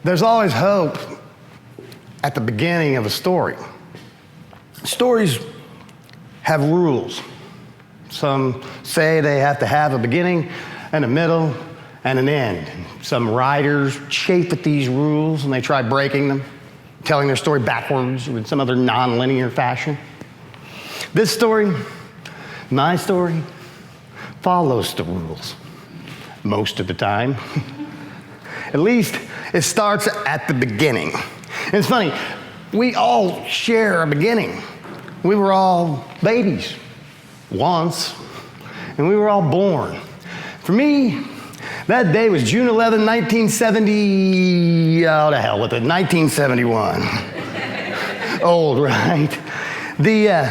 There's always hope at the beginning of a story. Stories have rules. Some say they have to have a beginning and a middle and an end. Some writers chafe at these rules and they try breaking them, telling their story backwards or in some other non-linear fashion. This story, my story, follows the rules most of the time. At least it starts at the beginning. And it's funny, we all share a beginning. We were all babies once, and we were all born. For me, that day was June 11, 1970, oh, to hell with it, 1971. Old, right? The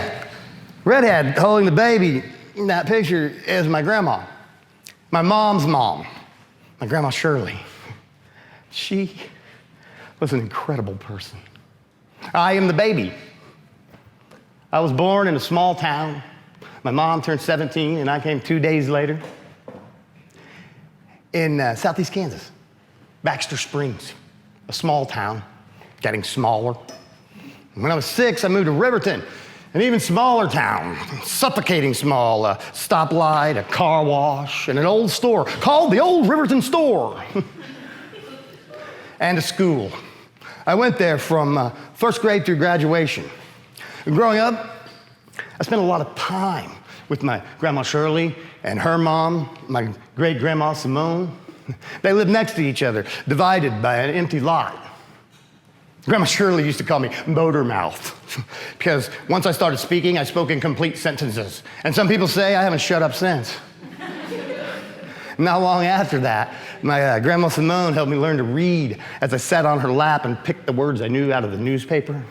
redhead holding the baby in that picture is my grandma, my mom's mom, my grandma Shirley. She was an incredible person. I am the baby. I was born in a small town. My mom turned 17 and I came 2 days later. In southeast Kansas, Baxter Springs, a small town, getting smaller. When I was 6, I moved to Riverton, an even smaller town, suffocating small, a stoplight, a car wash, and an old store called the Old Riverton Store. And a school. I went there from first grade through graduation. Growing up, I spent a lot of time with my grandma Shirley and her mom, my great-grandma Simone. They lived next to each other, divided by an empty lot. Grandma Shirley used to call me motor mouth because once I started speaking, I spoke in complete sentences. And some people say I haven't shut up since. Not long after that, my grandma Simone helped me learn to read as I sat on her lap and picked the words I knew out of the newspaper.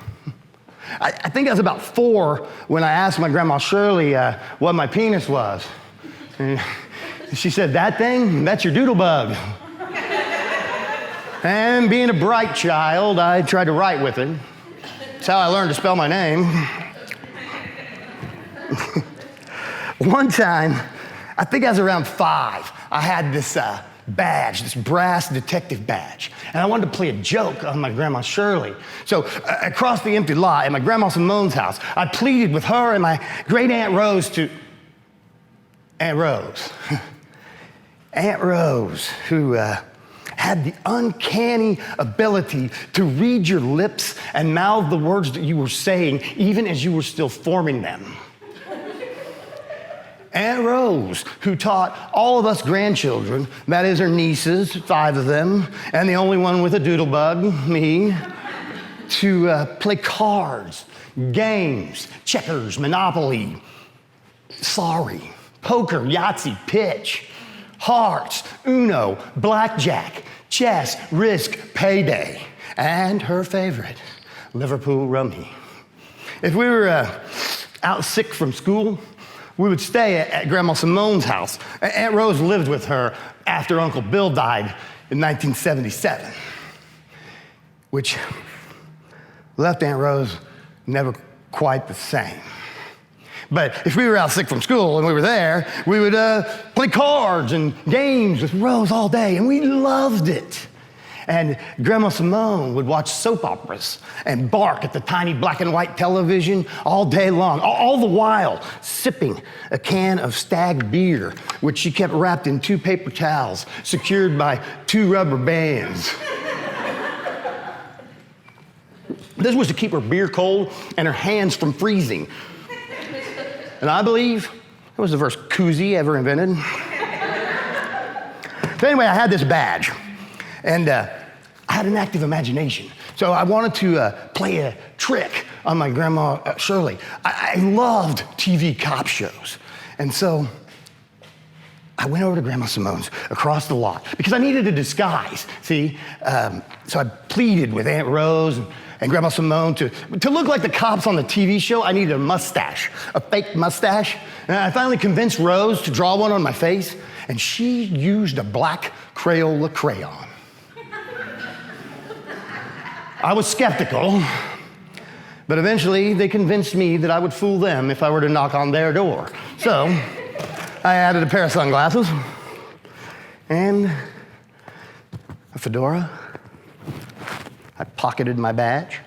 I think I was about 4 when I asked my grandma Shirley what my penis was. And she said, "That thing, that's your doodle bug." And being a bright child, I tried to write with it. That's how I learned to spell my name. One time, I think I was around 5, I had this badge, this brass detective badge. And I wanted to play a joke on my grandma Shirley. So across the empty lot at my grandma Simone's house, I pleaded with her and my great Aunt Rose to, Aunt Rose. Aunt Rose, who had the uncanny ability to read your lips and mouth the words that you were saying, even as you were still forming them. Aunt Rose, who taught all of us grandchildren, that is her nieces, 5 of them, and the only one with a doodle bug, me, to play cards, games, checkers, Monopoly, sorry, poker, Yahtzee, pitch, hearts, Uno, blackjack, chess, risk, payday, and her favorite, Liverpool rummy. If we were out sick from school, we would stay at Grandma Simone's house. Aunt Rose lived with her after Uncle Bill died in 1977, which left Aunt Rose never quite the same. But if we were out sick from school and we were there, we would play cards and games with Rose all day, and we loved it. And Grandma Simone would watch soap operas and bark at the tiny black and white television all day long, all the while sipping a can of Stag beer, which she kept wrapped in 2 paper towels secured by 2 rubber bands. This was to keep her beer cold and her hands from freezing. And I believe it was the first koozie ever invented. So anyway, I had this badge. And I had an active imagination. So I wanted to play a trick on my grandma Shirley. I loved TV cop shows. And so I went over to Grandma Simone's across the lot because I needed a disguise, see? So I pleaded with Aunt Rose and Grandma Simone to look like the cops on the TV show. I needed a mustache, a fake mustache. And I finally convinced Rose to draw one on my face, and she used a black Crayola crayon. I was skeptical, but eventually they convinced me that I would fool them if I were to knock on their door. So I added a pair of sunglasses and a fedora I pocketed my badge.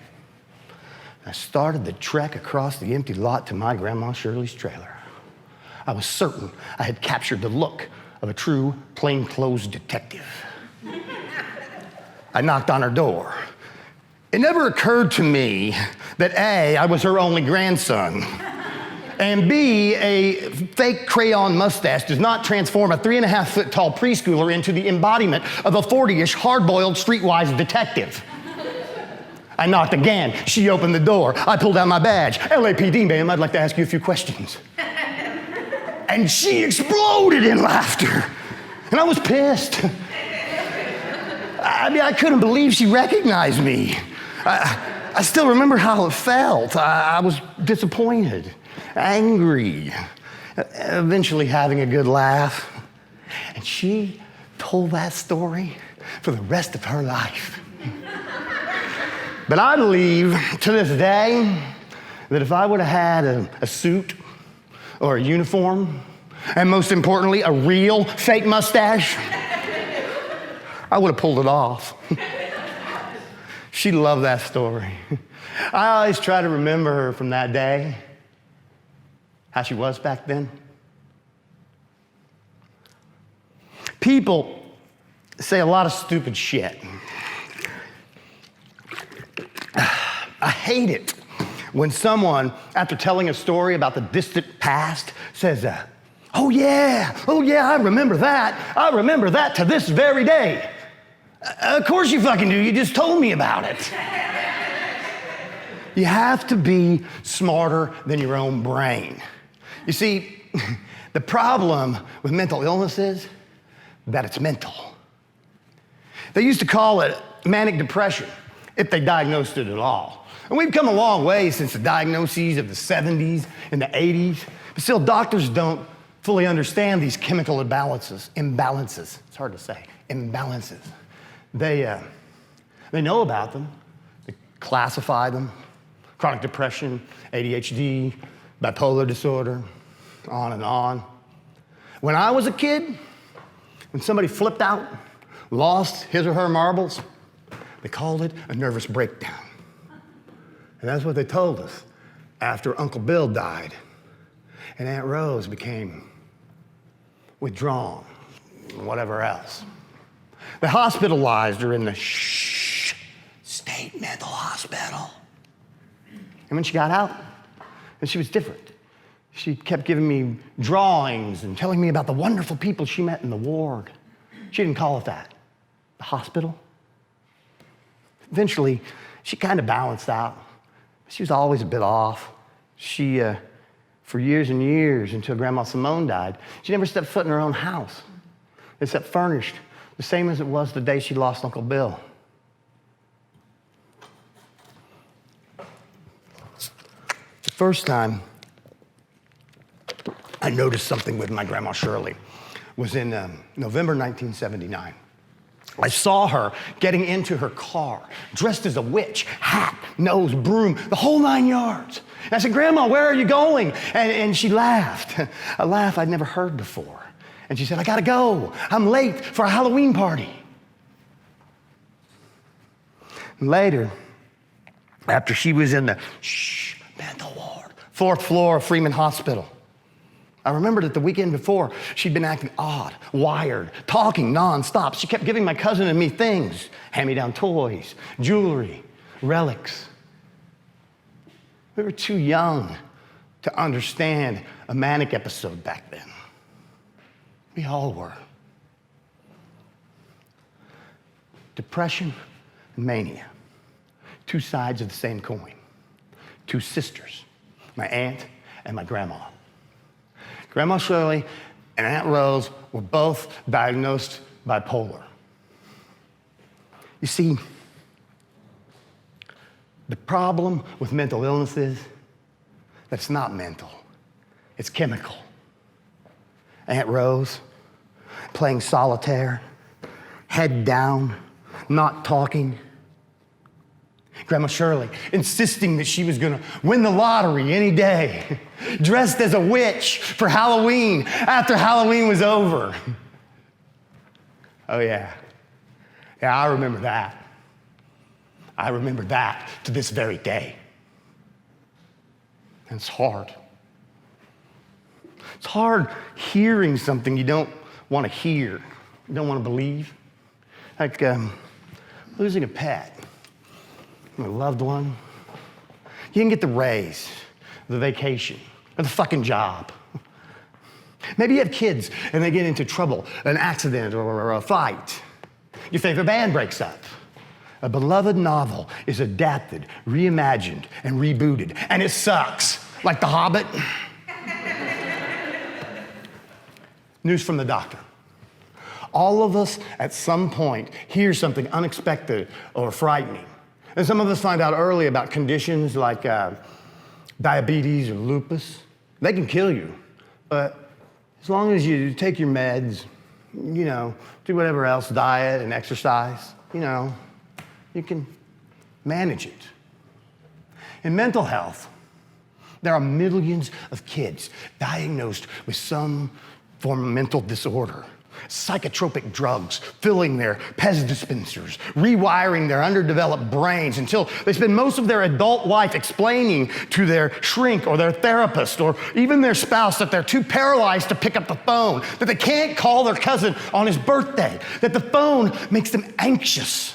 I started the trek across the empty lot to my Grandma Shirley's trailer. I was certain I had captured the look of a true plainclothes detective. I knocked on her door. It never occurred to me that A, I was her only grandson, and B, a fake crayon mustache does not transform a 3.5-foot tall preschooler into the embodiment of a 40-ish hard-boiled streetwise detective. I knocked again. She opened the door. I pulled out my badge. LAPD, ma'am, I'd like to ask you a few questions. And she exploded in laughter. And I was pissed. I couldn't believe she recognized me. I still remember how it felt. I was disappointed, angry, eventually having a good laugh. And she told that story for the rest of her life. But I believe to this day that if I would have had a suit or a uniform, and most importantly, a real fake mustache, I would have pulled it off. She loved that story. I always try to remember her from that day, how she was back then. People say a lot of stupid shit. I hate it when someone, after telling a story about the distant past, says, oh yeah, I remember that to this very day. Of course you fucking do, you just told me about it. You have to be smarter than your own brain. You see, the problem with mental illness is that it's mental. They used to call it manic depression, if they diagnosed it at all. And we've come a long way since the diagnoses of the 70s and the 80s, but still doctors don't fully understand these chemical imbalances. It's hard to say, imbalances. They know about them, they classify them, chronic depression, ADHD, bipolar disorder, on and on. When I was a kid, when somebody flipped out, lost his or her marbles, they called it a nervous breakdown. And that's what they told us after Uncle Bill died and Aunt Rose became withdrawn and whatever else. They hospitalized her in the state mental hospital. And when she got out, and she was different. She kept giving me drawings and telling me about the wonderful people she met in the ward. She didn't call it that. The hospital. Eventually, she kind of balanced out. She was always a bit off. She, for years and years, until Grandma Simone died, she never stepped foot in her own house, except furnished, the same as it was the day she lost Uncle Bill. The first time I noticed something with my Grandma Shirley was in November 1979. I saw her getting into her car, dressed as a witch, hat, nose, broom, the whole 9 yards. And I said, Grandma, where are you going? And she laughed, a laugh I'd never heard before. And she said, I gotta go. I'm late for a Halloween party. And later, after she was in the mental ward, 4th floor of Freeman Hospital, I remembered that the weekend before, she'd been acting odd, wired, talking nonstop. She kept giving my cousin and me things, hand-me-down toys, jewelry, relics. We were too young to understand a manic episode back then. We all were. Depression and mania, two sides of the same coin. Two sisters, my aunt and my grandma. Grandma Shirley and Aunt Rose were both diagnosed bipolar. You see, the problem with mental illness is that it's not mental, it's chemical. Aunt Rose, playing solitaire, head down, not talking. Grandma Shirley insisting that she was gonna win the lottery any day, dressed as a witch for Halloween after Halloween was over. Oh yeah, I remember that. I remember that to this very day. And it's hard. It's hard hearing something you don't want to hear, you don't want to believe. Like losing a pet, a loved one. You can get the raise, the vacation, or the fucking job. Maybe you have kids and they get into trouble, an accident or a fight. Your favorite band breaks up. A beloved novel is adapted, reimagined, and rebooted, and it sucks, like The Hobbit. News from the doctor. All of us at some point hear something unexpected or frightening. And some of us find out early about conditions like diabetes or lupus. They can kill you, but as long as you take your meds, do whatever else, diet and exercise, you can manage it. In mental health, there are millions of kids diagnosed with some form of mental disorder. Psychotropic drugs filling their Pez dispensers, rewiring their underdeveloped brains until they spend most of their adult life explaining to their shrink or their therapist or even their spouse that they're too paralyzed to pick up the phone, that they can't call their cousin on his birthday, that the phone makes them anxious.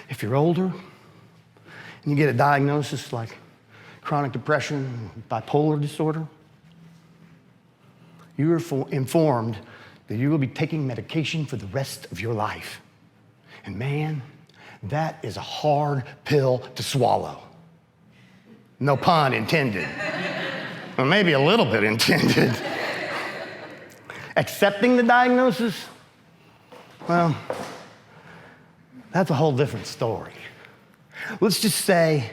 If you're older and you get a diagnosis like chronic depression, bipolar disorder, you are informed that you will be taking medication for the rest of your life. And man, that is a hard pill to swallow. No pun intended. Or maybe a little bit intended. Accepting the diagnosis, well, that's a whole different story. Let's just say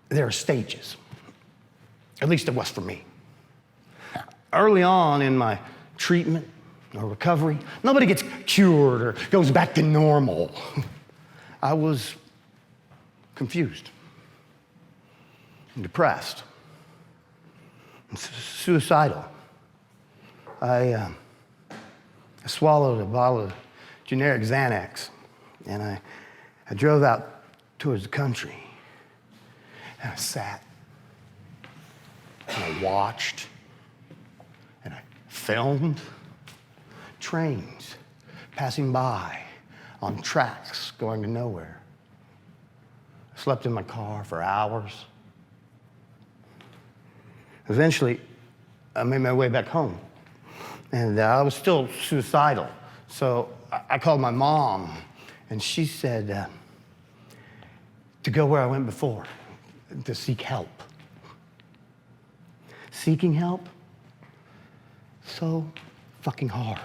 there are stages. At least it was for me. Early on in my treatment or recovery, nobody gets cured or goes back to normal. I was confused and depressed and suicidal. I swallowed a bottle of generic Xanax, and I drove out towards the country. And I sat, and I watched, and I filmed trains passing by on tracks going to nowhere. I slept in my car for hours. Eventually, I made my way back home, and I was still suicidal. So I called my mom, and she said to go where I went before, to seek help. Seeking help? So fucking hard.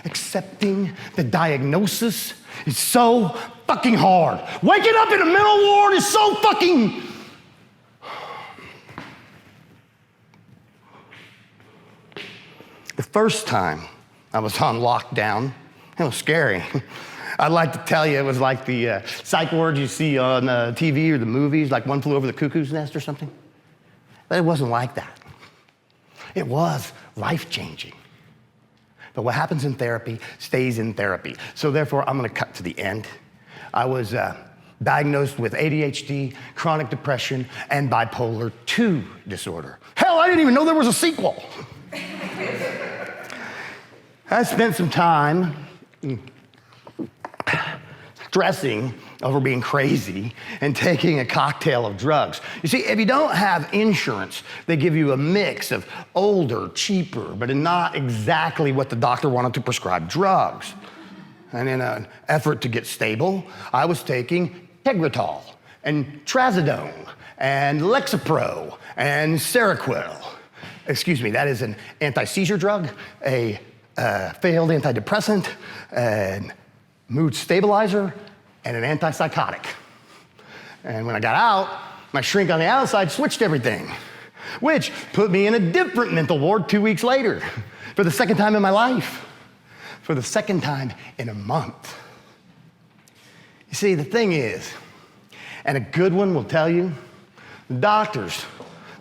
Accepting the diagnosis is so fucking hard. Waking up in a mental ward is so fucking... The first time I was on lockdown, it was scary. I'd like to tell you it was like the psych wards you see on TV or the movies, like One Flew Over the Cuckoo's Nest or something. But it wasn't like that. It was life-changing. But what happens in therapy stays in therapy. So therefore, I'm gonna cut to the end. I was diagnosed with ADHD, chronic depression, and bipolar 2 disorder. Hell, I didn't even know there was a sequel. I spent some time stressing over being crazy and taking a cocktail of drugs. You see, if you don't have insurance, they give you a mix of older, cheaper, but not exactly what the doctor wanted to prescribe drugs. And in an effort to get stable, I was taking Tegretol and Trazodone and Lexapro and Seroquel. Excuse me, that is an anti-seizure drug, a failed antidepressant, and mood stabilizer, and an antipsychotic. And when I got out, my shrink on the outside switched everything, which put me in a different mental ward 2 weeks later, for the second time in my life, for the second time in a month. You see, the thing is, and a good one will tell you, the doctors,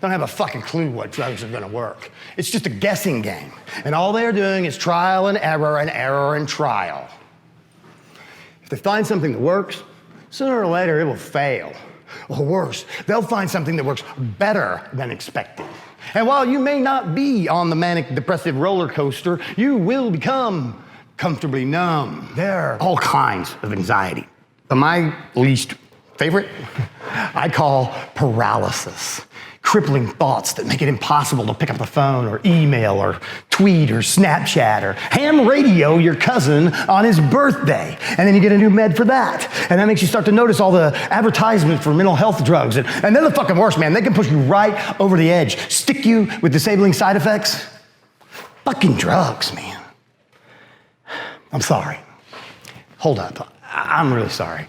don't have a fucking clue what drugs are gonna work. It's just a guessing game. And all they're doing is trial and error and trial. If they find something that works, sooner or later it will fail. Or worse, they'll find something that works better than expected. And while you may not be on the manic depressive roller coaster, you will become comfortably numb. There are all kinds of anxiety. But my least favorite, I call paralysis. Crippling thoughts that make it impossible to pick up the phone or email or tweet or Snapchat or ham radio your cousin on his birthday. And then you get a new med for that. And that makes you start to notice all the advertisements for mental health drugs. And they're the fucking worst, man. They can push you right over the edge, stick you with disabling side effects. Fucking drugs, man. I'm sorry. Hold up. I'm really sorry.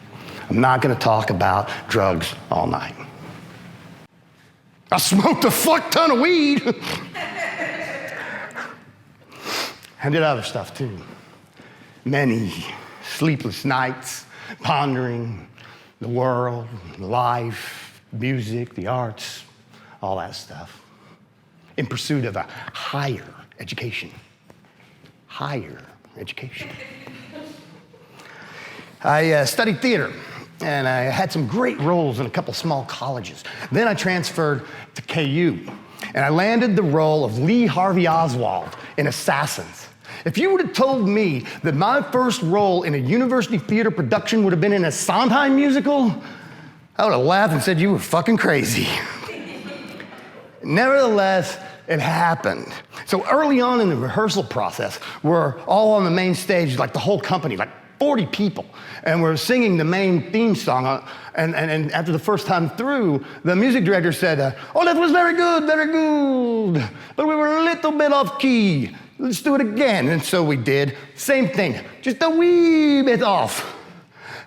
I'm not gonna talk about drugs all night. I smoked a fuck ton of weed. I did other stuff too. Many sleepless nights, pondering the world, life, music, the arts, all that stuff, in pursuit of a higher education. Higher education. I studied theater, and I had some great roles in a couple small colleges. Then I transferred to KU, and I landed the role of Lee Harvey Oswald in Assassins. If you would have told me that my first role in a university theater production would have been in a Sondheim musical, I would have laughed and said you were fucking crazy. Nevertheless, it happened. So early on in the rehearsal process, we're all on the main stage, like the whole company, like 40 people, and we're singing the main theme song. And after the first time through, the music director said, oh, that was very good, but we were a little bit off key. Let's do it again. And so we did. Same thing, just a wee bit off.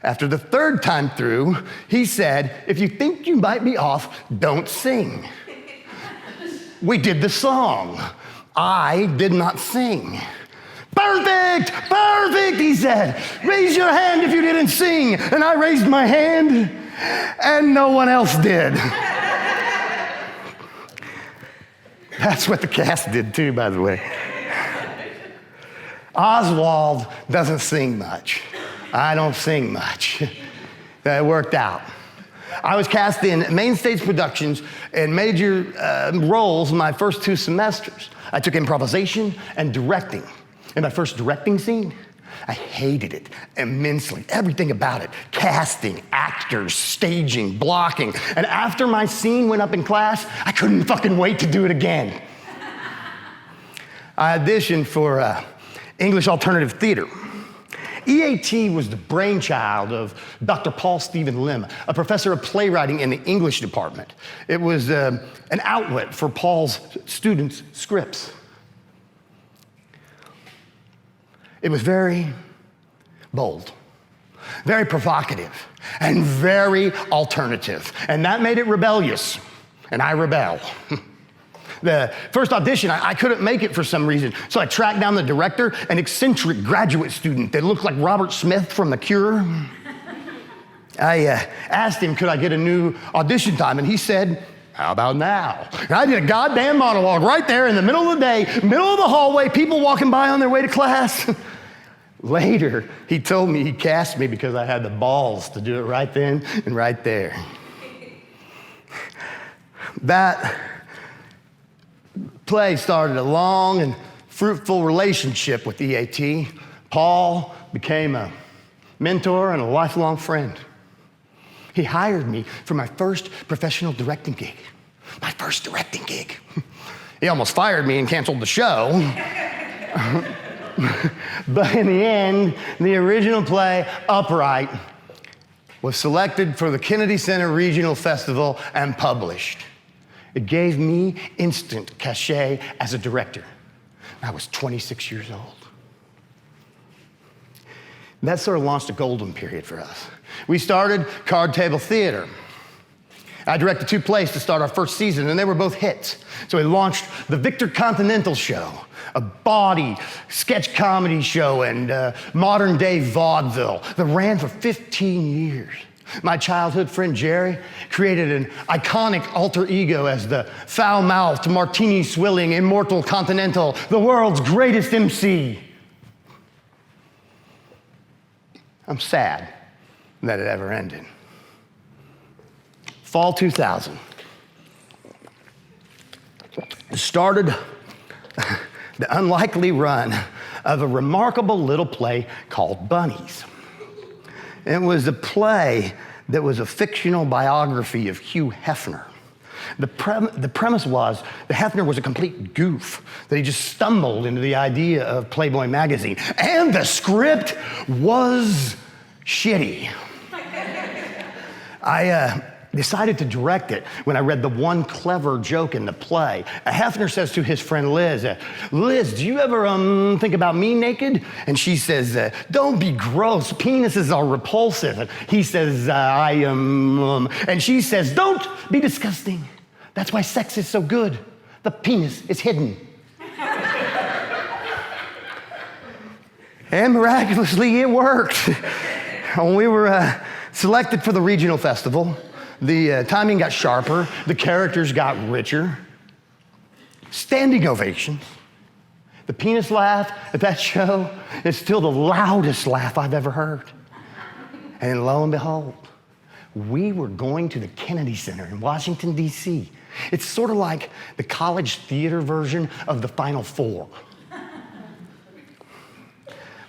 After the third time through, he said, if you think you might be off, don't sing. We did the song. I did not sing. Perfect, perfect, he said. Raise your hand if you didn't sing. And I raised my hand, and no one else did. That's what the cast did too, by the way. Oswald doesn't sing much. I don't sing much. That worked out. I was cast in main stage productions and major roles my first 2 semesters. I took improvisation and directing. In my first directing scene, I hated it immensely. Everything about it. Casting, actors, staging, blocking. And after my scene went up in class, I couldn't fucking wait to do it again. I auditioned for English Alternative Theater. EAT was the brainchild of Dr. Paul Stephen Lim, a professor of playwriting in the English department. It was an outlet for Paul's students' scripts. It was very bold, very provocative, and very alternative. And that made it rebellious, and I rebel. The first audition, I couldn't make it for some reason, so I tracked down the director, an eccentric graduate student that looked like Robert Smith from The Cure. I asked him, could I get a new audition time, and he said, how about now? And I did a goddamn monologue right there in the middle of the day, middle of the hallway, people walking by on their way to class. Later, he told me he cast me because I had the balls to do it right then and right there. That play started a long and fruitful relationship with EAT. Paul became a mentor and a lifelong friend. He hired me for my first professional directing gig. My first directing gig. He almost fired me and canceled the show. But in the end, the original play, Upright, was selected for the Kennedy Center Regional Festival and published. It gave me instant cachet as a director. I was 26 years old. That sort of launched a golden period for us. We started Card Table Theater. I directed 2 plays to start our first season, and they were both hits. So we launched the Victor Continental Show, a bawdy sketch comedy show and modern day vaudeville that ran for 15 years. My childhood friend Jerry created an iconic alter ego as the foul-mouthed, martini-swilling, immortal continental, the world's greatest MC. I'm sad that it ever ended. Fall 2000. It started the unlikely run of a remarkable little play called Bunnies. It was a play that was a fictional biography of Hugh Hefner. The premise was that Hefner was a complete goof, that he just stumbled into the idea of Playboy magazine. And the script was shitty. I decided to direct it when I read the one clever joke in the play. Hefner says to his friend Liz, Liz, do you ever think about me naked? And she says, don't be gross, penises are repulsive. And he says, I am, and she says, don't be disgusting. That's why sex is so good. The penis is hidden. And miraculously, it worked. When we were selected for the regional festival, the timing got sharper, the characters got richer. Standing ovations. The penis laugh at that show is still the loudest laugh I've ever heard. And lo and behold, we were going to the Kennedy Center in Washington, D.C. It's sort of like the college theater version of the Final Four.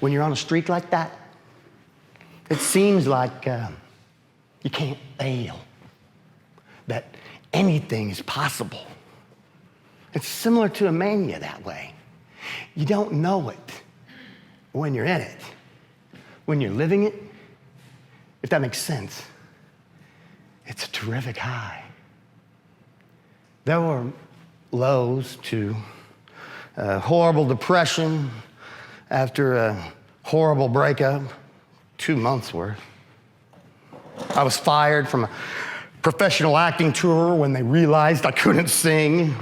When you're on a streak like that, it seems like you can't fail, that anything is possible. It's similar to a mania that way. You don't know it when you're in it. When you're living it, if that makes sense, it's a terrific high. There were lows to horrible depression after a horrible breakup, 2 months worth. I was fired from a professional acting tour when they realized I couldn't sing.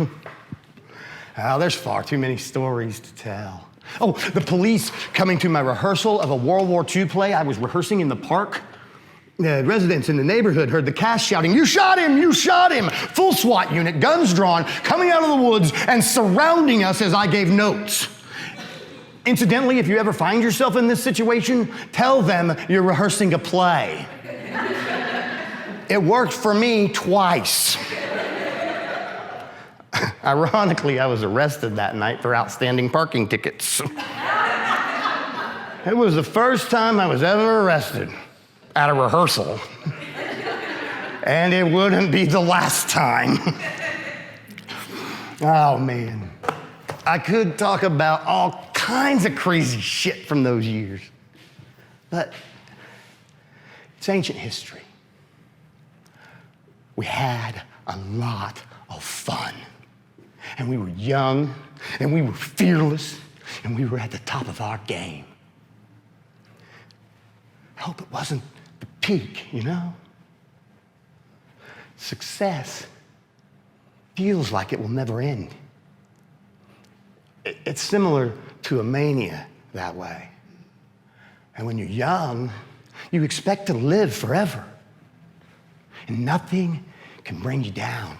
There's far too many stories to tell. Oh, the police coming to my rehearsal of a World War II play I was rehearsing in the park. The residents in the neighborhood heard the cast shouting, "You shot him, you shot him!" Full SWAT unit, guns drawn, coming out of the woods and surrounding us as I gave notes. Incidentally, if you ever find yourself in this situation, tell them you're rehearsing a play. It worked for me twice. Ironically, I was arrested that night for outstanding parking tickets. It was the first time I was ever arrested at a rehearsal. And it wouldn't be the last time. Oh, man. I could talk about all kinds of crazy shit from those years. But it's ancient history. We had a lot of fun. And we were young, and we were fearless, and we were at the top of our game. I hope it wasn't the peak, you know? Success feels like it will never end. It's similar to a mania that way. And when you're young, you expect to live forever. And nothing can bring you down.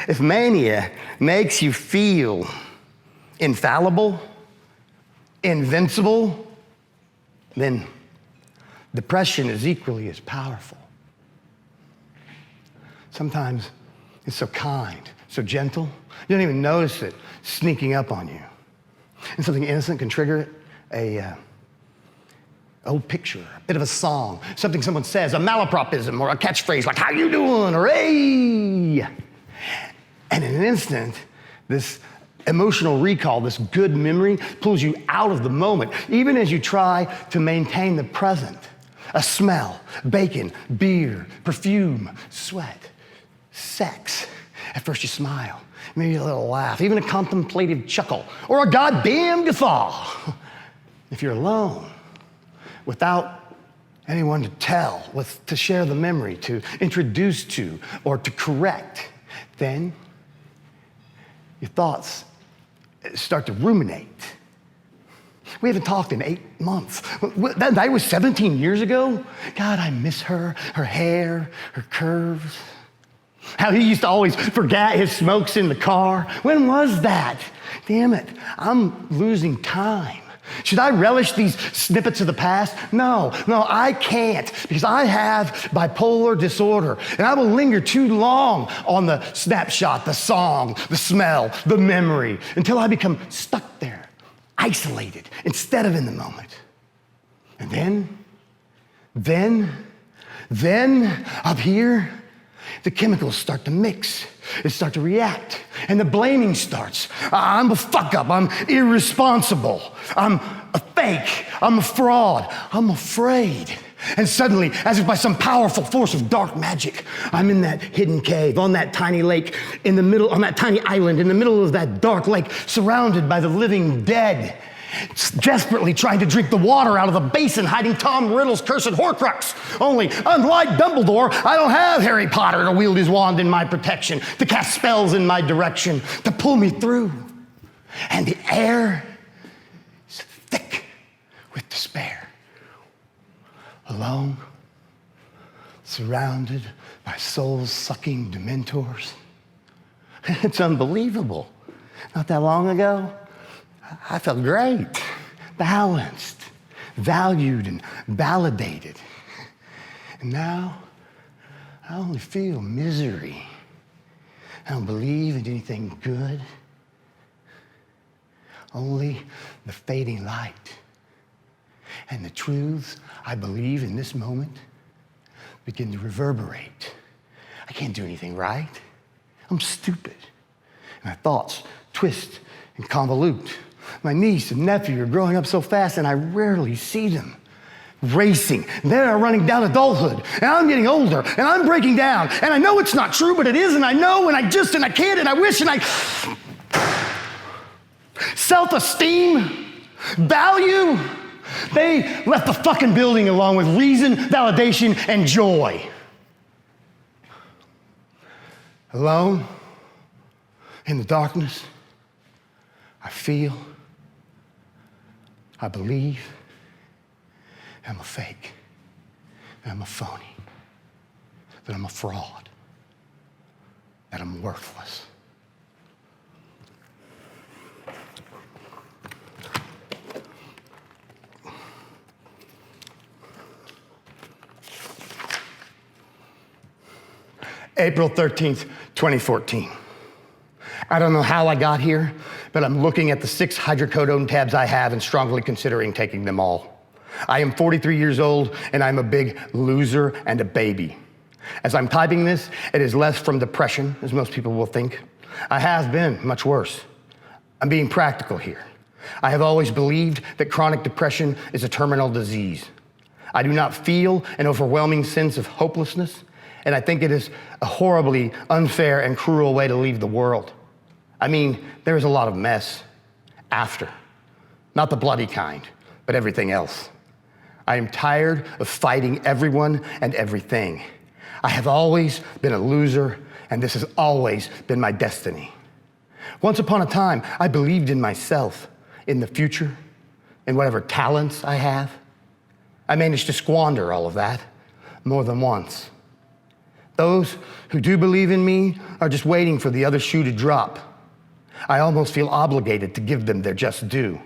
If mania makes you feel infallible, invincible, then depression is equally as powerful. Sometimes it's so kind, so gentle, you don't even notice it sneaking up on you. And something innocent can trigger it, a old picture, a bit of a song, something someone says, a malapropism or a catchphrase like, "How you doing?" or "Hey!" And in an instant, this emotional recall, this good memory, pulls you out of the moment, even as you try to maintain the present. A smell, bacon, beer, perfume, sweat, sex. At first you smile, maybe a little laugh, even a contemplative chuckle, or a goddamn guffaw. If you're alone, without anyone to tell, to share the memory, to introduce to, or to correct, then your thoughts start to ruminate. We haven't talked in 8 months. That night was 17 years ago. God, I miss her hair, her curves. How he used to always forget his smokes in the car. When was that? Damn it, I'm losing time. Should I relish these snippets of the past? No, I can't, because I have bipolar disorder, and I will linger too long on the snapshot, the song, the smell, the memory, until I become stuck there, isolated, instead of in the moment. And then, up here, the chemicals start to mix. They start to react, and the blaming starts. I'm a fuck up. I'm irresponsible. I'm a fake. I'm a fraud. I'm afraid. And suddenly, as if by some powerful force of dark magic, I'm in that hidden cave, on that tiny lake, in the middle, on that tiny island, in the middle of that dark lake, surrounded by the living dead, desperately trying to drink the water out of the basin, hiding Tom Riddle's cursed Horcrux. Only, unlike Dumbledore, I don't have Harry Potter to wield his wand in my protection, to cast spells in my direction, to pull me through. And the air is thick with despair. Alone, surrounded by soul-sucking dementors. It's unbelievable. Not that long ago, I felt great, balanced, valued, and validated. And now, I only feel misery. I don't believe in anything good. Only the fading light. And the truths I believe in this moment begin to reverberate. I can't do anything right. I'm stupid. My thoughts twist and convolute. My niece and nephew are growing up so fast, and I rarely see them. Racing. They're running down adulthood, and I'm getting older, and I'm breaking down. And I know it's not true, but it is, and I know, and I can't, and I wish, and I... Self-esteem, value, they left the fucking building along with reason, validation, and joy. Alone, in the darkness, I feel, I believe, I'm a fake, that I'm a phony, that I'm a fraud, that I'm worthless. April 13th, 2014. I don't know how I got here, but I'm looking at the 6 hydrocodone tabs I have and strongly considering taking them all. I am 43 years old, and I'm a big loser and a baby. As I'm typing this, it is less from depression, as most people will think. I have been much worse. I'm being practical here. I have always believed that chronic depression is a terminal disease. I do not feel an overwhelming sense of hopelessness, and I think it is a horribly unfair and cruel way to leave the world. I mean, there is a lot of mess after. Not the bloody kind, but everything else. I am tired of fighting everyone and everything. I have always been a loser, and this has always been my destiny. Once upon a time, I believed in myself, in the future, in whatever talents I have. I managed to squander all of that more than once. Those who do believe in me are just waiting for the other shoe to drop. I almost feel obligated to give them their just due.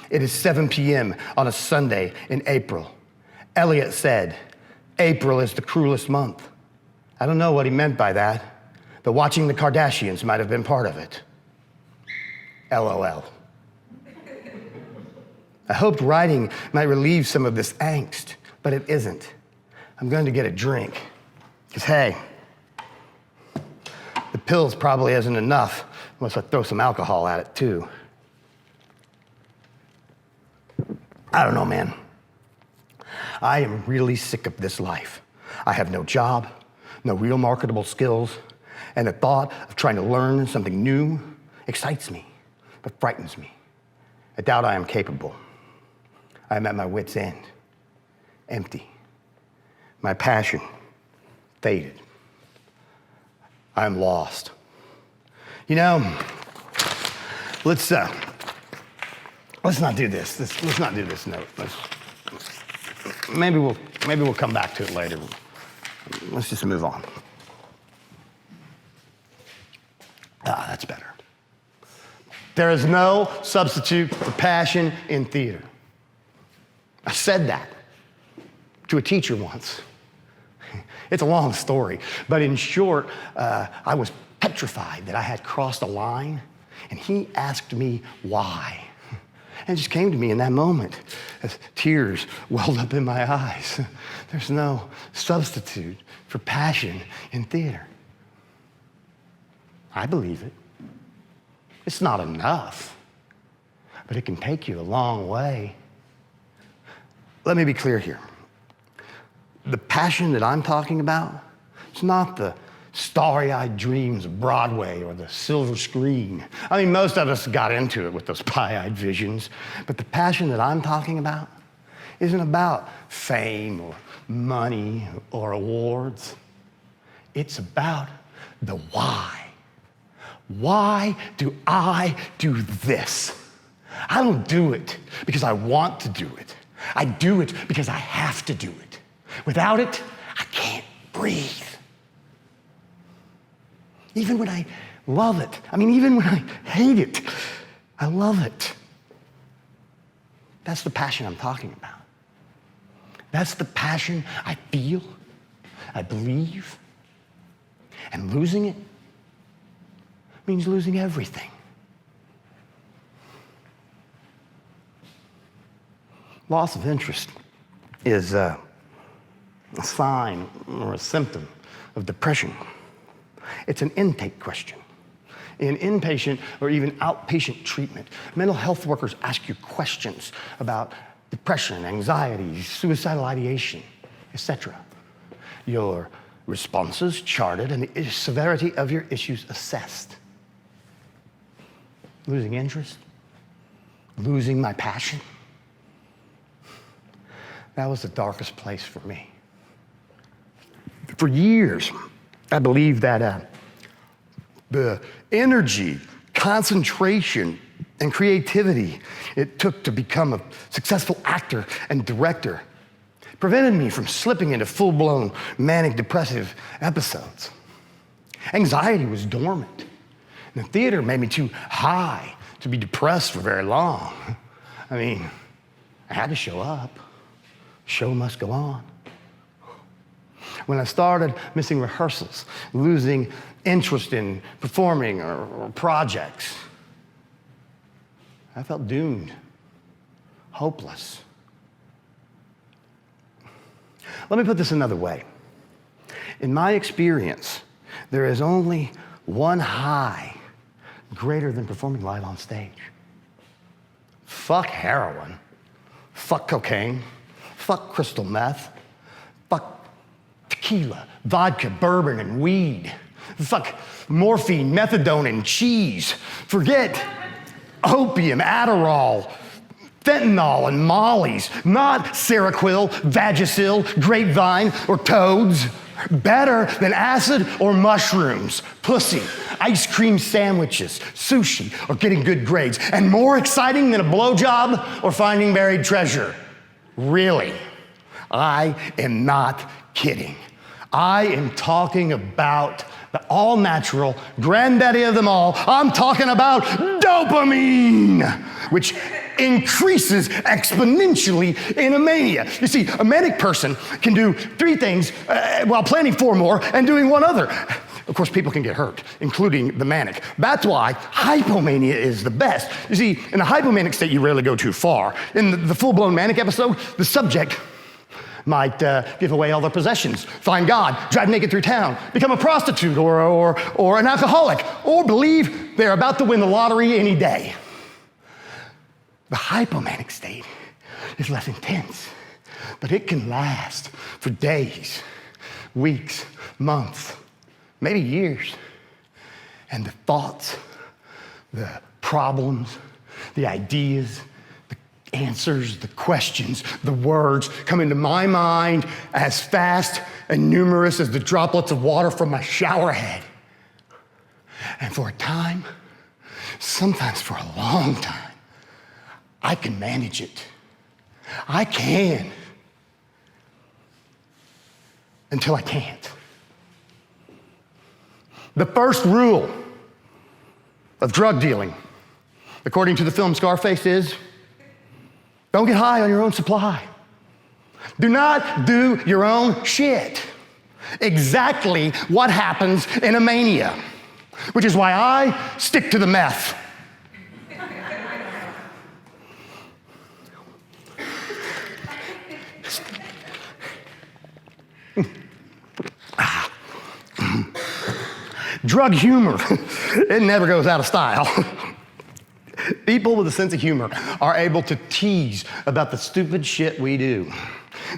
It is 7 p.m. on a Sunday in April. Elliot said, April is the cruelest month. I don't know what he meant by that, but watching the Kardashians might have been part of it. LOL. I hoped writing might relieve some of this angst, but it isn't. I'm going to get a drink. Because, hey, the pills probably isn't enough unless I throw some alcohol at it, too. I don't know, man. I am really sick of this life. I have no job, no real marketable skills, and the thought of trying to learn something new excites me, but frightens me. I doubt I am capable. I am at my wit's end, empty. My passion faded. I'm lost. You know, let's Let's not do this. Let's not do this note. Maybe we'll come back to it later. Let's just move on. That's better. There is no substitute for passion in theater. I said that to a teacher once. It's a long story, but in short, I was petrified that I had crossed a line, and he asked me why. And it just came to me in that moment as tears welled up in my eyes. There's no substitute for passion in theater. I believe it. It's not enough, but it can take you a long way. Let me be clear here. The passion that I'm talking about, it's not the starry-eyed dreams of Broadway or the silver screen. I mean, most of us got into it with those pie-eyed visions, but the passion that I'm talking about isn't about fame or money or awards. It's about the why. Why do I do this? I don't do it because I want to do it. I do it because I have to do it. Without it, I can't breathe. Even when I love it, even when I hate it, I love it. That's the passion I'm talking about. That's the passion I feel, I believe, and losing it means losing everything. Loss of interest is a sign or a symptom of depression. It's an intake question. In inpatient or even outpatient treatment, mental health workers ask you questions about depression, anxiety, suicidal ideation, etc. Your responses charted and the severity of your issues assessed. Losing interest, losing my passion. That was the darkest place for me. For years, I believed that the energy, concentration, and creativity it took to become a successful actor and director prevented me from slipping into full-blown manic depressive episodes. Anxiety was dormant. And the theater made me too high to be depressed for very long. I had to show up. Show must go on. When I started missing rehearsals, losing interest in performing or projects, I felt doomed, hopeless. Let me put this another way. In my experience, there is only one high greater than performing live on stage. Fuck heroin. Fuck cocaine. Fuck crystal meth. Fuck tequila, vodka, bourbon, and weed. Fuck morphine, methadone, and cheese. Forget opium, Adderall, fentanyl, and mollies. Not Seroquel, Vagisil, grapevine, or toads. Better than acid or mushrooms, pussy, ice cream sandwiches, sushi, or getting good grades. And more exciting than a blowjob or finding buried treasure. Really, I am not kidding. I am talking about the all-natural granddaddy of them all. I'm talking about dopamine, which increases exponentially in a mania. You see, a manic person can do 3 things while planning 4 more and doing 1 other. Of course, people can get hurt, including the manic. That's why hypomania is the best. You see, in a hypomanic state, you rarely go too far. In the full-blown manic episode, the subject might give away all their possessions, find God, drive naked through town, become a prostitute or an alcoholic, or believe they're about to win the lottery any day. The hypomanic state is less intense, but it can last for days, weeks, months, maybe years. And the thoughts, the problems, the ideas, the answers, the questions, the words come into my mind as fast and numerous as the droplets of water from my shower head. And for a time, sometimes for a long time, I can manage it. I can. Until I can't. The first rule of drug dealing, according to the film Scarface, is don't get high on your own supply. Do not do your own shit. Exactly what happens in a mania, which is why I stick to the meth. Drug humor, it never goes out of style. People with a sense of humor are able to tease about the stupid shit we do.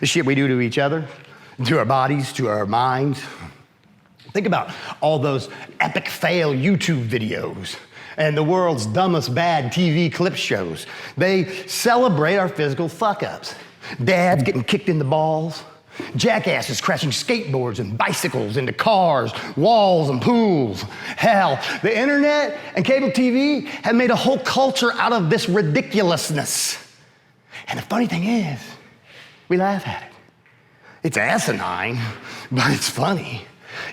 The shit we do to each other, to our bodies, to our minds. Think about all those epic fail YouTube videos and the world's dumbest bad TV clip shows. They celebrate our physical fuck-ups. Dads getting kicked in the balls. Jackasses crashing skateboards and bicycles into cars, walls, and pools. Hell, the internet and cable TV have made a whole culture out of this ridiculousness. And the funny thing is, we laugh at it. It's asinine, but it's funny.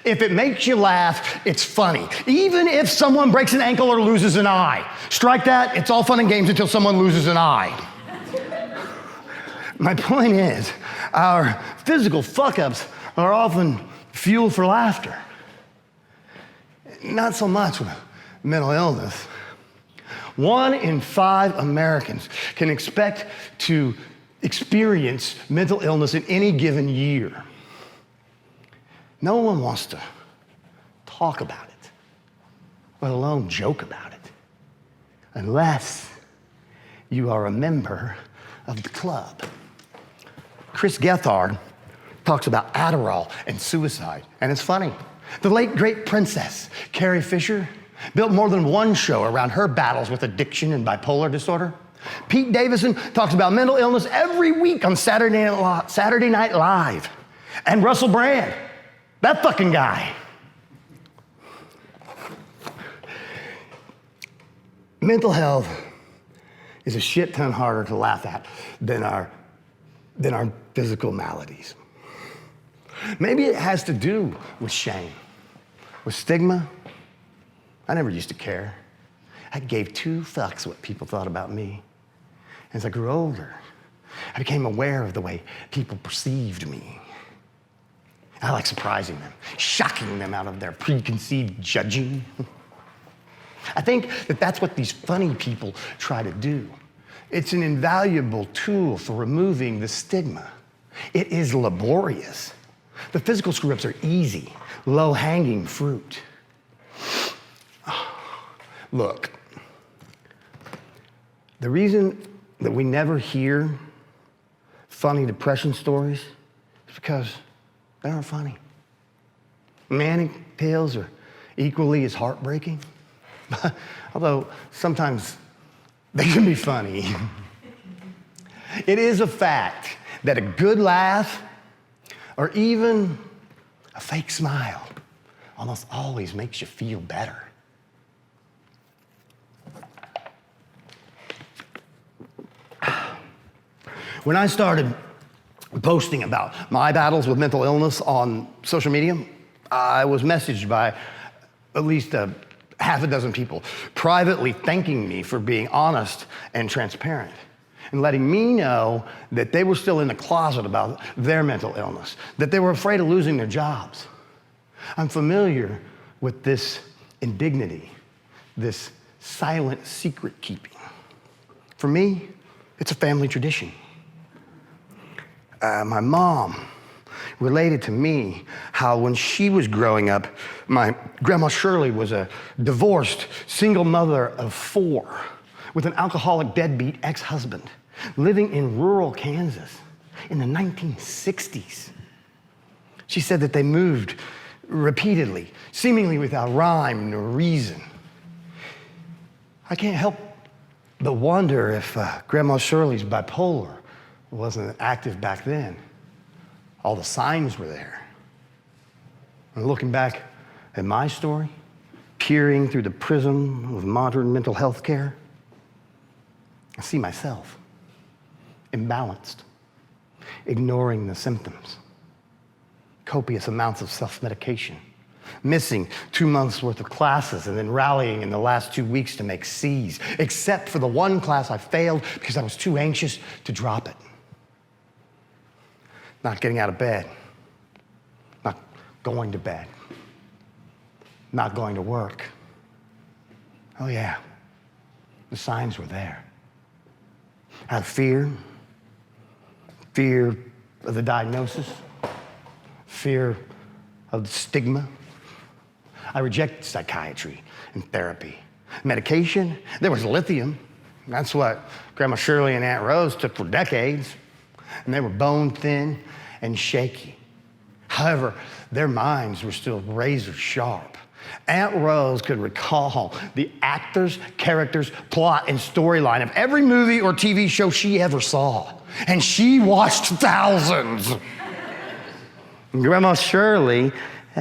If it makes you laugh, it's funny. Even if someone breaks an ankle or loses an eye. Strike that, it's all fun and games until someone loses an eye. My point is, our physical fuck-ups are often fuel for laughter. Not so much with mental illness. 1 in 5 Americans can expect to experience mental illness in any given year. No one wants to talk about it, let alone joke about it, unless you are a member of the club. Chris Gethard talks about Adderall and suicide, and it's funny. The late great princess, Carrie Fisher, built more than one show around her battles with addiction and bipolar disorder. Pete Davidson talks about mental illness every week on Saturday Night Live. And Russell Brand, that fucking guy. Mental health is a shit ton harder to laugh at than our physical maladies. Maybe it has to do with shame, with stigma. I never used to care. I gave 2 fucks what people thought about me. As I grew older, I became aware of the way people perceived me. I like surprising them, shocking them out of their preconceived judging. I think that that's what these funny people try to do. It's an invaluable tool for removing the stigma. It is laborious. The physical screw-ups are easy, low-hanging fruit. Look, the reason that we never hear funny depression stories is because they aren't funny. Manic tales are equally as heartbreaking, although sometimes they can be funny. It is a fact that a good laugh or even a fake smile almost always makes you feel better. When I started posting about my battles with mental illness on social media, I was messaged by at least half a dozen people privately thanking me for being honest and transparent and letting me know that they were still in the closet about their mental illness, that they were afraid of losing their jobs. I'm familiar with this indignity, this silent secret keeping. For me, it's a family tradition. My mom related to me how when she was growing up, my grandma Shirley was a divorced single mother of 4 with an alcoholic deadbeat ex-husband living in rural Kansas in the 1960s. She said that they moved repeatedly, seemingly without rhyme nor reason. I can't help but wonder if Grandma Shirley's bipolar wasn't active back then. All the signs were there. And looking back at my story, peering through the prism of modern mental health care, I see myself imbalanced, ignoring the symptoms, copious amounts of self-medication, missing 2 months worth of classes and then rallying in the last 2 weeks to make C's, except for the one class I failed because I was too anxious to drop it. Not getting out of bed, not going to bed, not going to work. Oh yeah, the signs were there. I had fear of the diagnosis, fear of the stigma. I rejected psychiatry and therapy. Medication, there was lithium. That's what Grandma Shirley and Aunt Rose took for decades. And they were bone thin and shaky. However, their minds were still razor sharp. Aunt Rose could recall the actors, characters, plot, and storyline of every movie or TV show she ever saw. And she watched thousands. Grandma Shirley,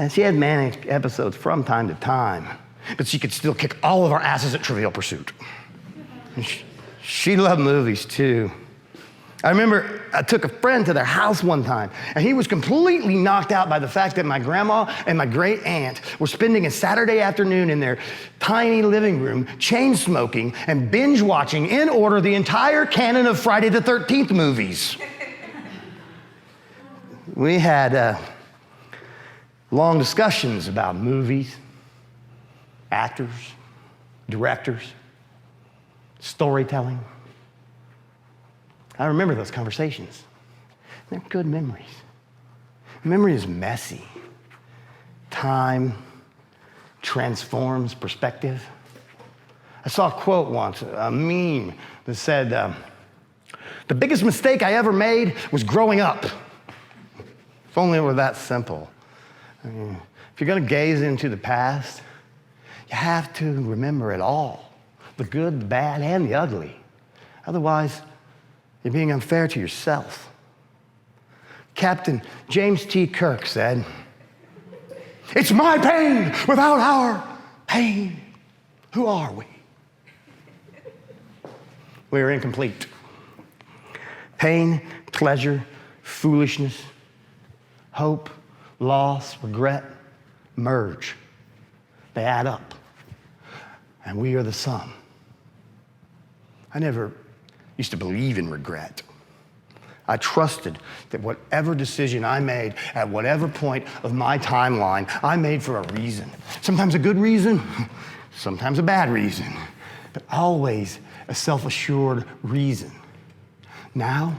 she had manic episodes from time to time, but she could still kick all of our asses at Trivial Pursuit. She loved movies too. I remember I took a friend to their house one time, and he was completely knocked out by the fact that my grandma and my great aunt were spending a Saturday afternoon in their tiny living room, chain smoking and binge watching in order the entire canon of Friday the 13th movies. We had long discussions about movies, actors, directors, storytelling. I remember those conversations. They're good memories. Memory is messy. Time transforms perspective. I saw a quote once, a meme that said, the biggest mistake I ever made was growing up. If only it were that simple. I mean, if you're gonna gaze into the past, you have to remember it all, the good, the bad, and the ugly. Otherwise, you're being unfair to yourself. Captain James T. Kirk said, "It's my pain without our pain. Who are we?" We are incomplete. Pain, pleasure, foolishness, hope, loss, regret, merge. They add up, and we are the sum. I never used to believe in regret. I trusted that whatever decision I made at whatever point of my timeline, I made for a reason. Sometimes a good reason, sometimes a bad reason, but always a self-assured reason. Now,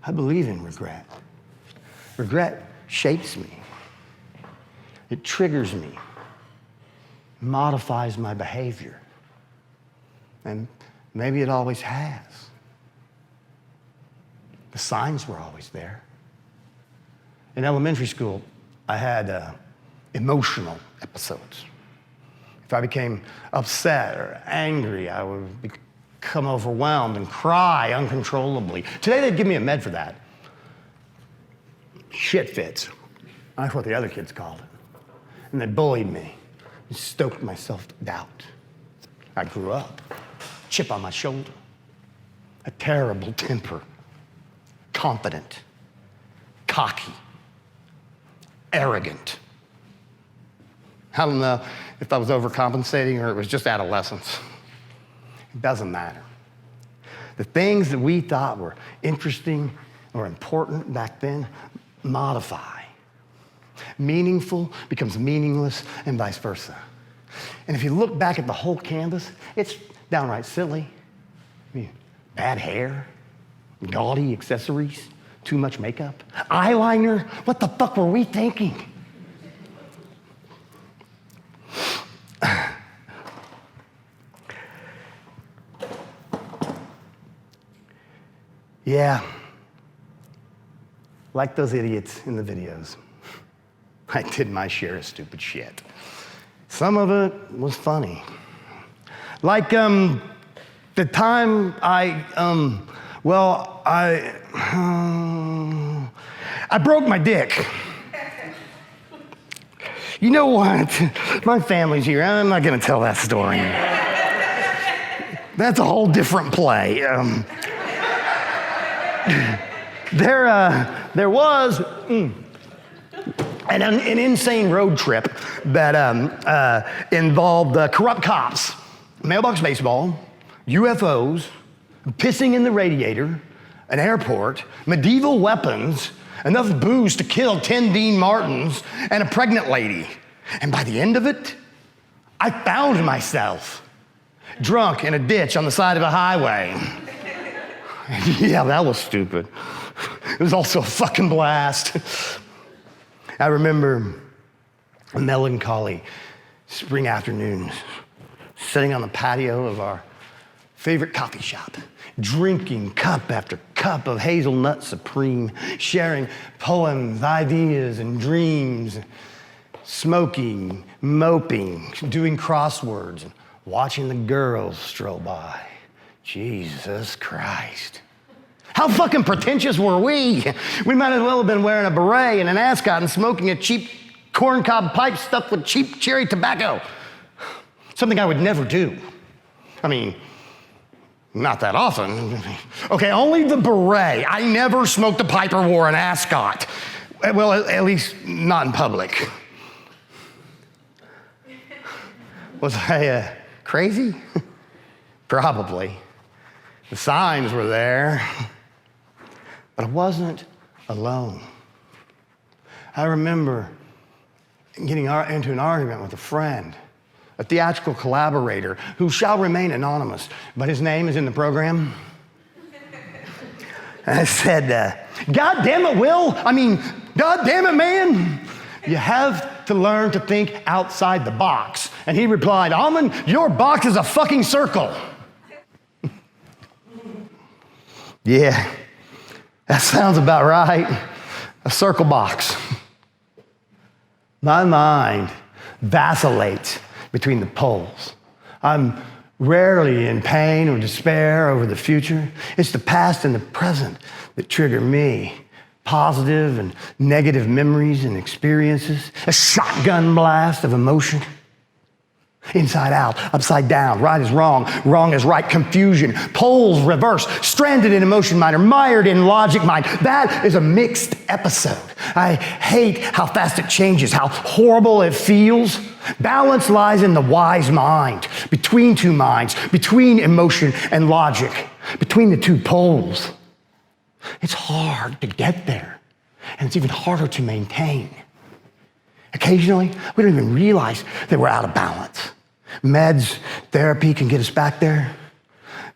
I believe in regret. Regret shapes me. It triggers me, modifies my behavior, and maybe it always has. The signs were always there. In elementary school, I had emotional episodes. If I became upset or angry, I would become overwhelmed and cry uncontrollably. Today, they'd give me a med for that. Shit fits. That's what the other kids called it. And they bullied me and stoked my self-doubt. I grew up. Chip on my shoulder, a terrible temper, confident, cocky, arrogant. I don't know if I was overcompensating or it was just adolescence. It doesn't matter. The things that we thought were interesting or important back then modify. Meaningful becomes meaningless and vice versa. And if you look back at the whole canvas, it's downright silly. I mean, bad hair, gaudy accessories, too much makeup, eyeliner. What the fuck were we thinking? Yeah, like those idiots in the videos, I did my share of stupid shit. Some of it was funny. Like the time I broke my dick. You know what? My family's here. I'm not gonna tell that story. That's a whole different play. There was an insane road trip that involved corrupt cops, mailbox baseball, UFOs, pissing in the radiator, an airport, medieval weapons, enough booze to kill 10 Dean Martins, and a pregnant lady. And by the end of it, I found myself drunk in a ditch on the side of a highway. Yeah, that was stupid. It was also a fucking blast. I remember a melancholy spring afternoon, sitting on the patio of our favorite coffee shop, drinking cup after cup of hazelnut supreme, sharing poems, ideas, and dreams, smoking, moping, doing crosswords, and watching the girls stroll by. Jesus Christ. How fucking pretentious were we? We might as well have been wearing a beret and an ascot and smoking a cheap corncob pipe stuffed with cheap cherry tobacco. Something I would never do. I mean, not that often. Okay, only the beret. I never smoked a pipe or wore an ascot. Well, at least not in public. Was I crazy? Probably. The signs were there. But I wasn't alone. I remember getting into an argument with a friend, a theatrical collaborator who shall remain anonymous, but his name is in the program. And I said, God damn it, Will. God damn it, man. You have to learn to think outside the box. And he replied, Auman, your box is a fucking circle. Yeah, that sounds about right. A circle box. My mind vacillates between the poles. I'm rarely in pain or despair over the future. It's the past and the present that trigger me. Positive and negative memories and experiences. A shotgun blast of emotion. Inside out, upside down, right is wrong, wrong is right, confusion, poles reversed, stranded in emotion mind or mired in logic mind. That is a mixed episode. I hate how fast it changes, how horrible it feels. Balance lies in the wise mind, between two minds, between emotion and logic, between the two poles. It's hard to get there, and it's even harder to maintain. Occasionally, we don't even realize that we're out of balance. Meds, therapy can get us back there,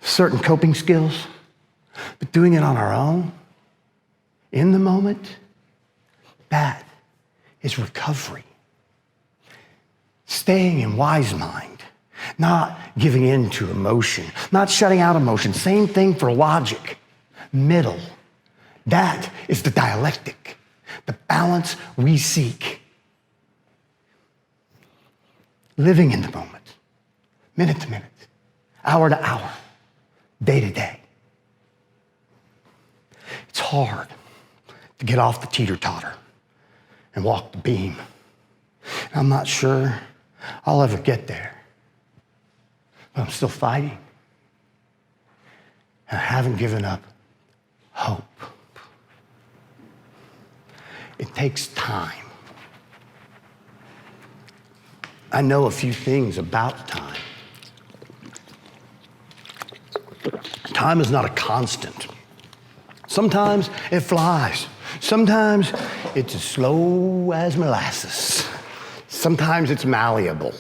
certain coping skills, but doing it on our own, in the moment, that is recovery. Staying in wise mind, not giving in to emotion, not shutting out emotion, same thing for logic. Middle, that is the dialectic, the balance we seek. Living in the moment, minute to minute, hour to hour, day to day. It's hard to get off the teeter-totter and walk the beam. I'm not sure I'll ever get there, but I'm still fighting. And I haven't given up hope. It takes time. I know a few things about time. Time is not a constant. Sometimes it flies. Sometimes it's as slow as molasses. Sometimes it's malleable.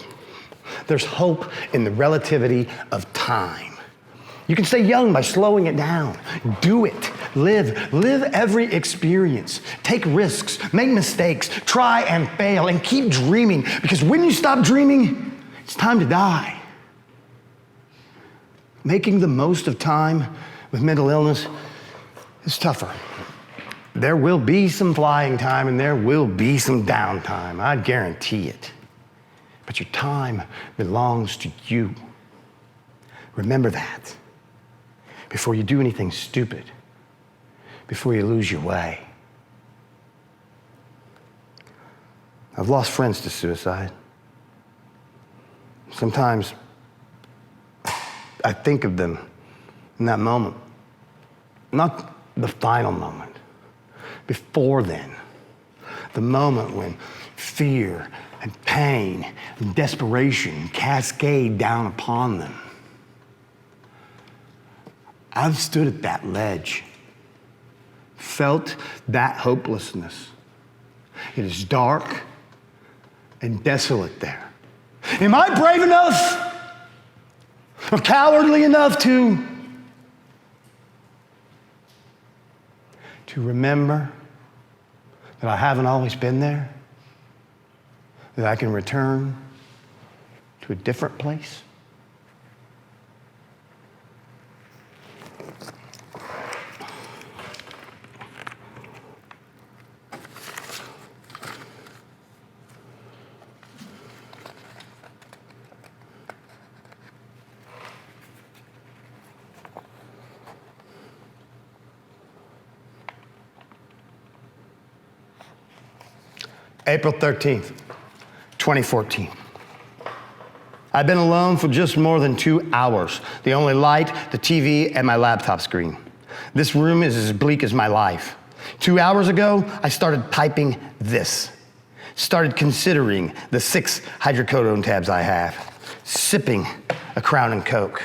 There's hope in the relativity of time. You can stay young by slowing it down. Do it. Live every experience. Take risks, make mistakes, try and fail, and keep dreaming. Because when you stop dreaming, it's time to die. Making the most of time with mental illness is tougher. There will be some flying time and there will be some downtime. I guarantee it. But your time belongs to you. Remember that. Before you do anything stupid, before you lose your way. I've lost friends to suicide. Sometimes I think of them in that moment. Not the final moment. Before then. The moment when fear and pain and desperation cascade down upon them. I've stood at that ledge, felt that hopelessness. It is dark and desolate there. Am I brave enough or cowardly enough to remember that I haven't always been there? That I can return to a different place? April 13th, 2014. I've been alone for just more than 2 hours. The only light, the TV, and my laptop screen. This room is as bleak as my life. 2 hours ago, I started typing this. Started considering the 6 hydrocodone tabs I have. Sipping a Crown and Coke.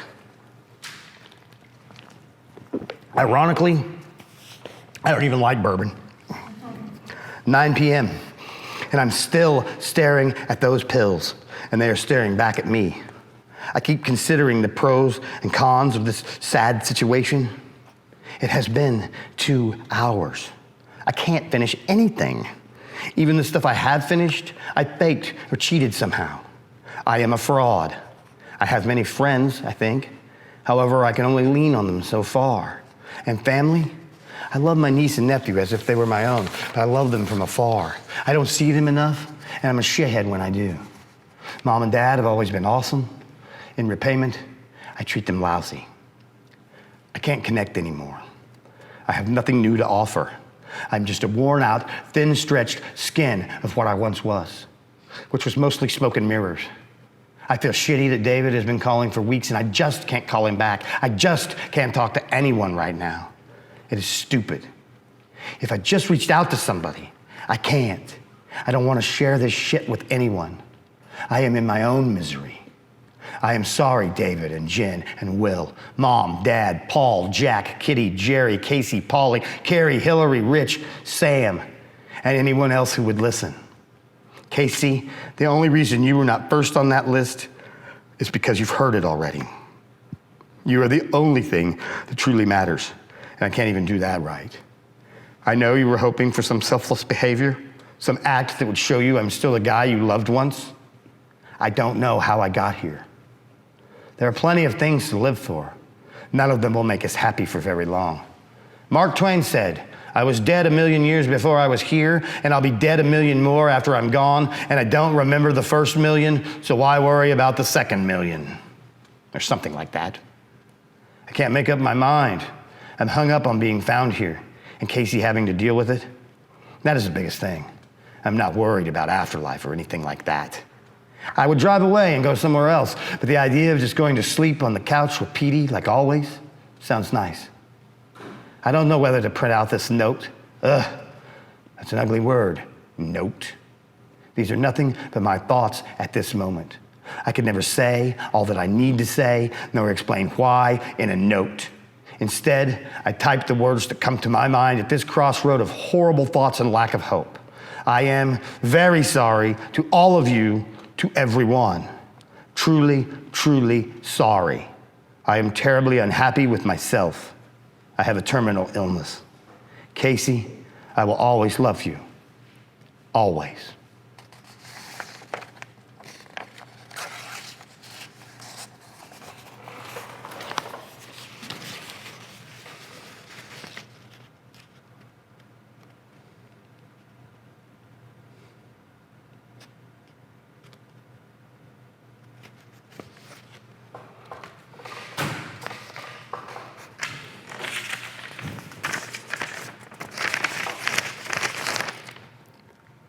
Ironically, I don't even like bourbon. 9 p.m. And I'm still staring at those pills, and they are staring back at me. I keep considering the pros and cons of this sad situation. It has been 2 hours. I can't finish anything. Even the stuff I have finished, I faked or cheated somehow. I am a fraud. I have many friends, I think. However, I can only lean on them so far. And family? I love my niece and nephew as if they were my own, but I love them from afar. I don't see them enough, and I'm a shithead when I do. Mom and Dad have always been awesome. In repayment, I treat them lousy. I can't connect anymore. I have nothing new to offer. I'm just a worn out, thin stretched skin of what I once was, which was mostly smoke and mirrors. I feel shitty that David has been calling for weeks and I just can't call him back. I just can't talk to anyone right now. It is stupid. If I just reached out to somebody, I can't. I don't want to share this shit with anyone. I am in my own misery. I am sorry, David and Jen and Will, Mom, Dad, Paul, Jack, Kitty, Jerry, Casey, Polly, Carrie, Hillary, Rich, Sam, and anyone else who would listen. Casey, the only reason you were not first on that list is because you've heard it already. You are the only thing that truly matters. And I can't even do that right. I know you were hoping for some selfless behavior, some act that would show you I'm still the guy you loved once. I don't know how I got here. There are plenty of things to live for. None of them will make us happy for very long. Mark Twain said, I was dead 1,000,000 years before I was here, and I'll be dead 1,000,000 more after I'm gone, and I don't remember the first 1,000,000, so why worry about the second 1,000,000? Or something like that. I can't make up my mind. I'm hung up on being found here and Casey having to deal with it. That is the biggest thing. I'm not worried about afterlife or anything like that. I would drive away and go somewhere else, but the idea of just going to sleep on the couch with Petey, like always, sounds nice. I don't know whether to print out this note. That's an ugly word, note. These are nothing but my thoughts at this moment. I could never say all that I need to say, nor explain why in a note. Instead, I type the words that come to my mind at this crossroad of horrible thoughts and lack of hope. I am very sorry to all of you, to everyone. Truly, truly sorry. I am terribly unhappy with myself. I have a terminal illness. Casey, I will always love you. Always.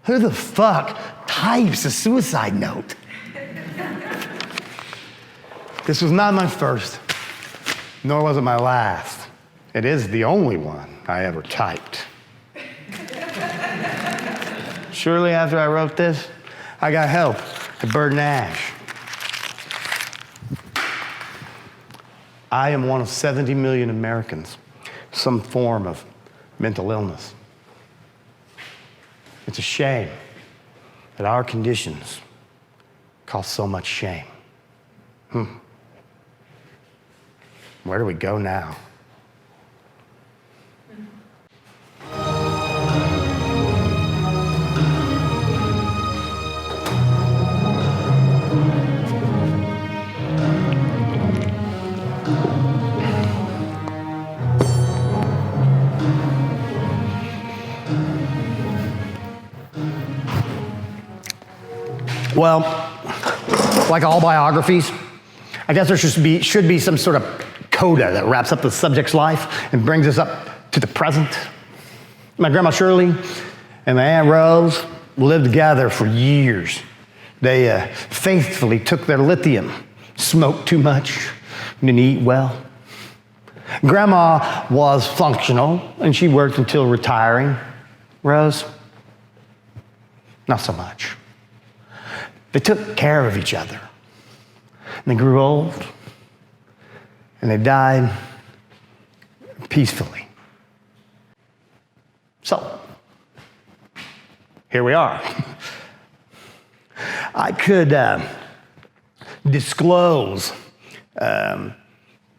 Who the fuck types a suicide note? This was not my first. Nor was it my last. It is the only one I ever typed. Shortly after I wrote this, I got help at Bird Nash. I am one of 70 million Americans, some form of mental illness. It's a shame that our conditions cause so much shame. Where do we go now? Well, like all biographies, I guess there should be some sort of coda that wraps up the subject's life and brings us up to the present. My grandma Shirley and my Aunt Rose lived together for years. They faithfully took their lithium, smoked too much, didn't eat well. Grandma was functional, and she worked until retiring. Rose, not so much. They took care of each other. And they grew old, and they died peacefully. So, here we are. I could disclose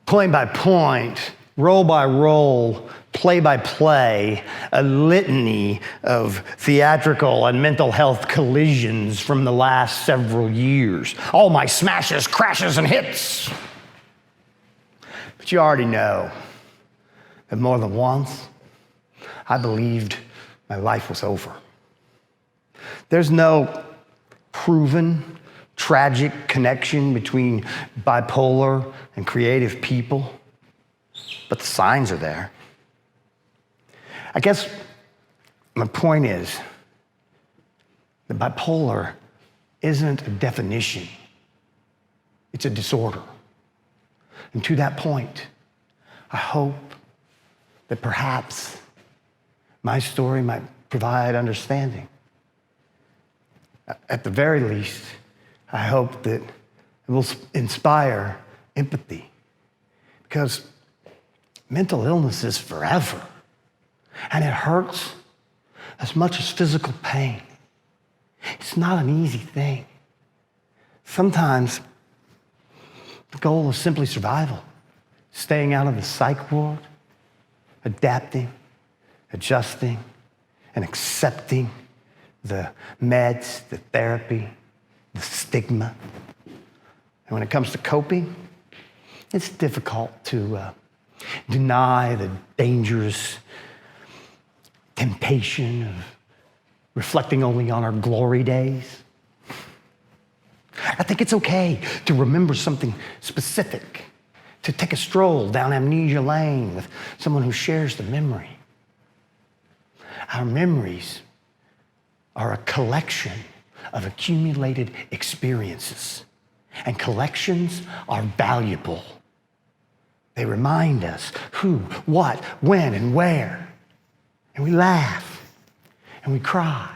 point by point, roll by roll, play by play, a litany of theatrical and mental health collisions from the last several years. All my smashes, crashes, and hits. But you already know that more than once, I believed my life was over. There's no proven tragic connection between bipolar and creative people, but the signs are there. I guess my point is that bipolar isn't a definition, it's a disorder. And to that point, I hope that perhaps my story might provide understanding. At the very least, I hope that it will inspire empathy, because mental illness is forever. And it hurts as much as physical pain. It's not an easy thing. Sometimes the goal is simply survival, staying out of the psych ward, adapting, adjusting, and accepting the meds, the therapy, the stigma. And when it comes to coping, it's difficult to deny the dangerous temptation of reflecting only on our glory days. I think it's okay to remember something specific, to take a stroll down amnesia lane with someone who shares the memory. Our memories are a collection of accumulated experiences, and collections are valuable. They remind us who, what, when, and where. And we laugh, and we cry,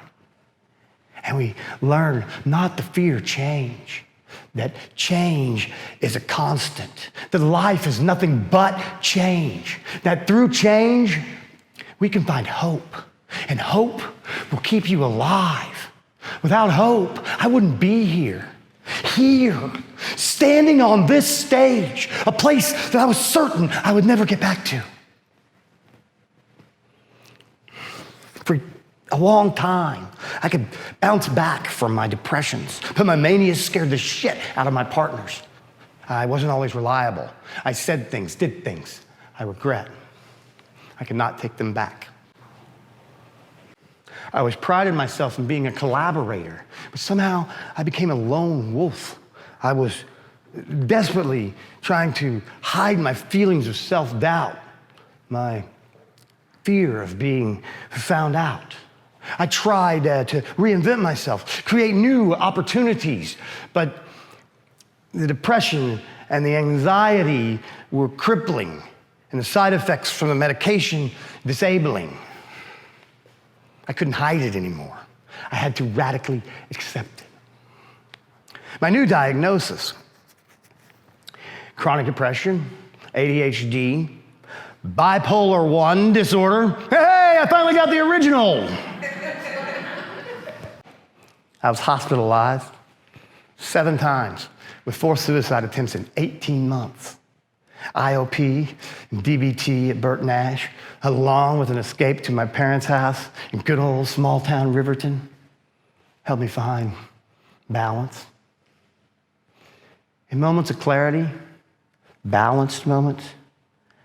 and we learn not to fear change, that change is a constant, that life is nothing but change, that through change, we can find hope, and hope will keep you alive. Without hope, I wouldn't be here, standing on this stage, a place that I was certain I would never get back to. For a long time, I could bounce back from my depressions, but my mania scared the shit out of my partners. I wasn't always reliable. I said things, did things I regret. I could not take them back. I always prided myself in being a collaborator, but somehow I became a lone wolf. I was desperately trying to hide my feelings of self-doubt, my fear of being found out. I tried to reinvent myself, create new opportunities, but the depression and the anxiety were crippling, and the side effects from the medication disabling. I couldn't hide it anymore. I had to radically accept it. My new diagnosis: chronic depression, ADHD, bipolar 1 disorder. Hey, I finally got the original. I was hospitalized 7 times with 4 suicide attempts in 18 months. IOP and DBT at Burt Nash, along with an escape to my parents' house in good old small town Riverton, helped me find balance. In moments of clarity, balanced moments,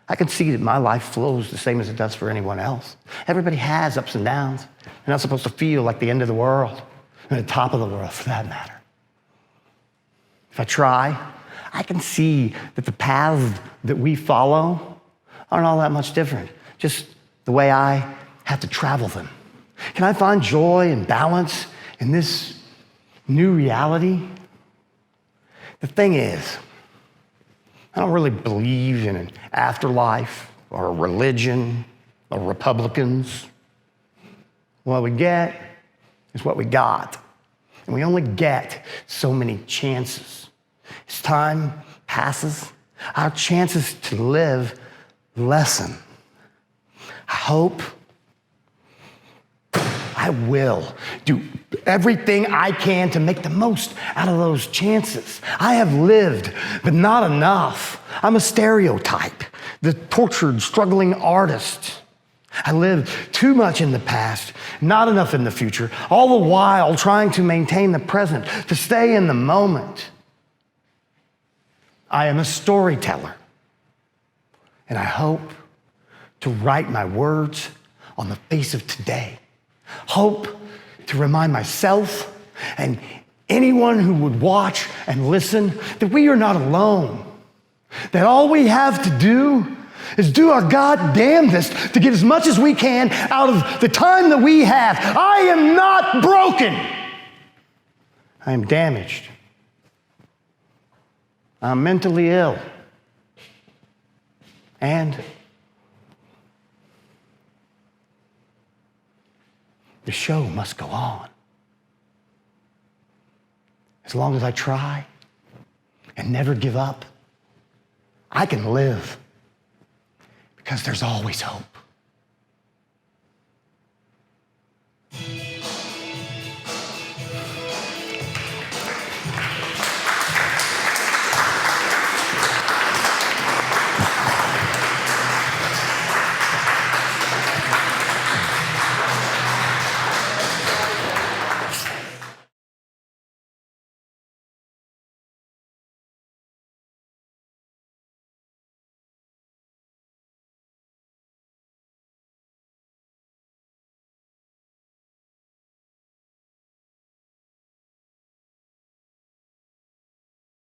I can see that my life flows the same as it does for anyone else. Everybody has ups and downs. They're not supposed to feel like the end of the world, or the top of the world for that matter. If I try, I can see that the paths that we follow aren't all that much different, just the way I have to travel them. Can I find joy and balance in this new reality? The thing is, I don't really believe in an afterlife or a religion or Republicans. What we get is what we got. And we only get so many chances. As time passes, our chances to live lessen. I hope I will do everything I can to make the most out of those chances. I have lived, but not enough. I'm a stereotype, the tortured, struggling artist. I lived too much in the past, not enough in the future, all the while trying to maintain the present, to stay in the moment. I am a storyteller, and I hope to write my words on the face of today. Hope to remind myself and anyone who would watch and listen that we are not alone, that all we have to do is do our goddamnedest to get as much as we can out of the time that we have. I am not broken. I am damaged. I'm mentally ill. And the show must go on. As long as I try and never give up, I can live because there's always hope.